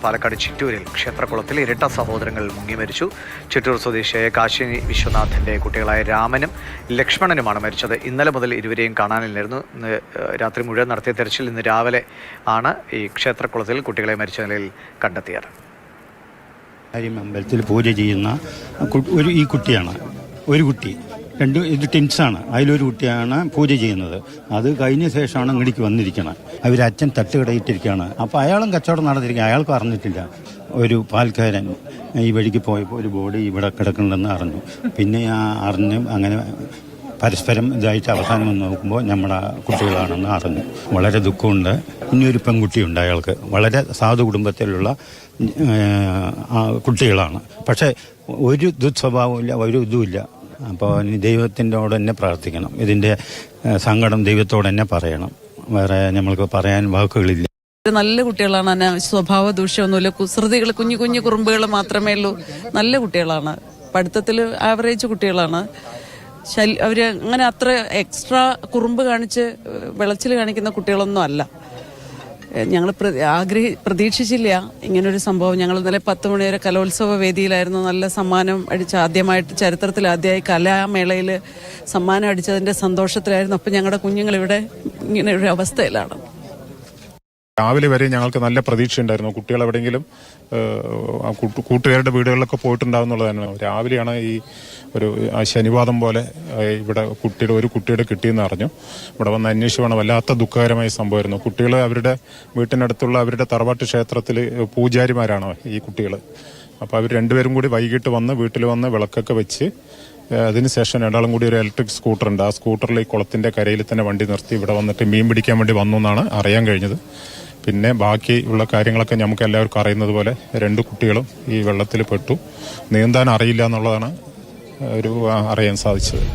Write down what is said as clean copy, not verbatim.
പാലക്കാട് ചിറ്റൂരിൽ ക്ഷേത്രക്കുളത്തിൽ ഇരട്ട സഹോദരങ്ങൾ മുങ്ങി മരിച്ചു. ചിറ്റൂർ സ്വദേശിയായ കാശി വിശ്വനാഥന്റെ കുട്ടികളായ രാമനും ലക്ഷ്മണനുമാണ് മരിച്ചത്. ഇന്നലെ മുതൽ ഇരുവരെയും കാണാനില്ലായിരുന്നു. ഇന്ന് രാത്രി മുഴുവൻ നടത്തിയ തെരച്ചിൽ ഇന്ന് രാവിലെ ആണ് ഈ ക്ഷേത്രക്കുളത്തിൽ കുട്ടികളെ മരിച്ച നിലയിൽ കണ്ടെത്തിയത്. അമ്പലത്തിൽ പൂജ ചെയ്യുന്ന ഈ കുട്ടിയാണ്. ഒരു കുട്ടി, ഇത് ടിൻസാണ്. അതിലൊരു കുട്ടിയാണ് പൂജ ചെയ്യുന്നത്. അത് കഴിഞ്ഞ ശേഷമാണ് ഇങ്ങടിക്ക് വന്നിരിക്കുന്നത്. അവരച്ഛൻ തട്ടുകടയിട്ടിരിക്കുകയാണ്. അപ്പോൾ അയാളും കച്ചവടം നടന്നിരിക്കുക. അയാൾക്ക് അറിഞ്ഞിട്ടില്ല. ഒരു പാൽക്കാരൻ ഈ വഴിക്ക് പോയപ്പോൾ ഒരു ബോഡി ഇവിടെ കിടക്കുന്നുണ്ടെന്ന് അറിഞ്ഞു. പിന്നെ അറിഞ്ഞ് അങ്ങനെ പരസ്പരം ഇതായിട്ട് അവസാനം വന്ന് നോക്കുമ്പോൾ നമ്മുടെ കുട്ടികളാണെന്ന് അറിഞ്ഞു. വളരെ ദുഃഖമുണ്ട്. ഇനിയൊരു പെൺകുട്ടിയുണ്ട്. അയാൾക്ക് വളരെ സാധു കുടുംബത്തിലുള്ള കുട്ടികളാണ്. പക്ഷേ ഒരു ദുസ്വഭാവമില്ല, ഒരു ഇതുമില്ല. അപ്പോൾ ദൈവത്തിനോട് തന്നെ പ്രാർത്ഥിക്കണം. ഇതിൻ്റെ സങ്കടം ദൈവത്തോട് തന്നെ പറയണം. വേറെ നമ്മൾക്ക് പറയാൻ വാക്കുകളില്ല. നല്ല കുട്ടികളാണ്. സ്വഭാവ ദൂഷ്യമൊന്നുമില്ല. കുസൃതികൾ, കുഞ്ഞു കുഞ്ഞു കുറുമ്പുകൾ മാത്രമേ ഉള്ളൂ. നല്ല കുട്ടികളാണ്. പഠിത്തത്തിൽ ആവറേജ് കുട്ടികളാണ്. അവര് അങ്ങനെ അത്ര എക്സ്ട്രാ കുറുമ്പ് കാണിച്ച് വിളച്ചിൽ കാണിക്കുന്ന കുട്ടികളൊന്നും അല്ല. ഞങ്ങൾ പ്രതീക്ഷിച്ചില്ല ഇങ്ങനൊരു സംഭവം. ഞങ്ങൾ ഇന്നലെ 10 മണി വരെ കലോത്സവ വേദിയിലായിരുന്നു. നല്ല സമ്മാനം അടിച്ച, ആദ്യമായിട്ട് ചരിത്രത്തിൽ ആദ്യമായി കലാമേളയിൽ സമ്മാനം അടിച്ചതിന്റെ സന്തോഷത്തിലായിരുന്നു. അപ്പം ഞങ്ങളുടെ കുഞ്ഞുങ്ങളിവിടെ ഇങ്ങനെ ഒരു അവസ്ഥയിലാണ്. രാവിലെ വരെ ഞങ്ങൾക്ക് നല്ല പ്രതീക്ഷയുണ്ടായിരുന്നു. കുട്ടികൾ എവിടെയെങ്കിലും കൂട്ടുകാരുടെ വീടുകളിലൊക്കെ പോയിട്ടുണ്ടാവുന്നുള്ളതാണ്. രാവിലെയാണ് ഈ ഒരു ശനിവാദം പോലെ ഇവിടെ ഒരു കുട്ടിയുടെ കിട്ടിയെന്ന് അറിഞ്ഞു. ഇവിടെ വന്ന് അന്വേഷിച്ചാണ്. വല്ലാത്ത ദുഃഖകരമായ സംഭവമായിരുന്നു. കുട്ടികൾ അവരുടെ വീട്ടിനടുത്തുള്ള അവരുടെ തറവാട്ട് ക്ഷേത്രത്തിൽ പൂജാരിമാരാണ് ഈ കുട്ടികൾ. അപ്പോൾ അവർ രണ്ടുപേരും കൂടി വൈകിട്ട് വന്ന് വീട്ടിൽ വന്ന് വിളക്കൊക്കെ വെച്ച് അതിനുശേഷം രണ്ടാളും കൂടി ഒരു ഇലക്ട്രിക് സ്കൂട്ടറുണ്ട്. ആ സ്കൂട്ടറിൽ ഈ കുളത്തിന്റെ കരയിൽ തന്നെ വണ്ടി നിർത്തി ഇവിടെ വന്നിട്ട് മീൻ പിടിക്കാൻ വേണ്ടി വന്നു എന്നാണ് അറിയാൻ കഴിഞ്ഞത്. പിന്നെ ബാക്കിയുള്ള കാര്യങ്ങളൊക്കെ നമുക്ക് എല്ലാവർക്കും അറിയുന്നത് പോലെ 2 കുട്ടികളും ഈ വെള്ളത്തിൽ പെട്ടു. നീന്താൻ അറിയില്ല എന്നുള്ളതാണ് അറിയാൻ സാധിച്ചത്.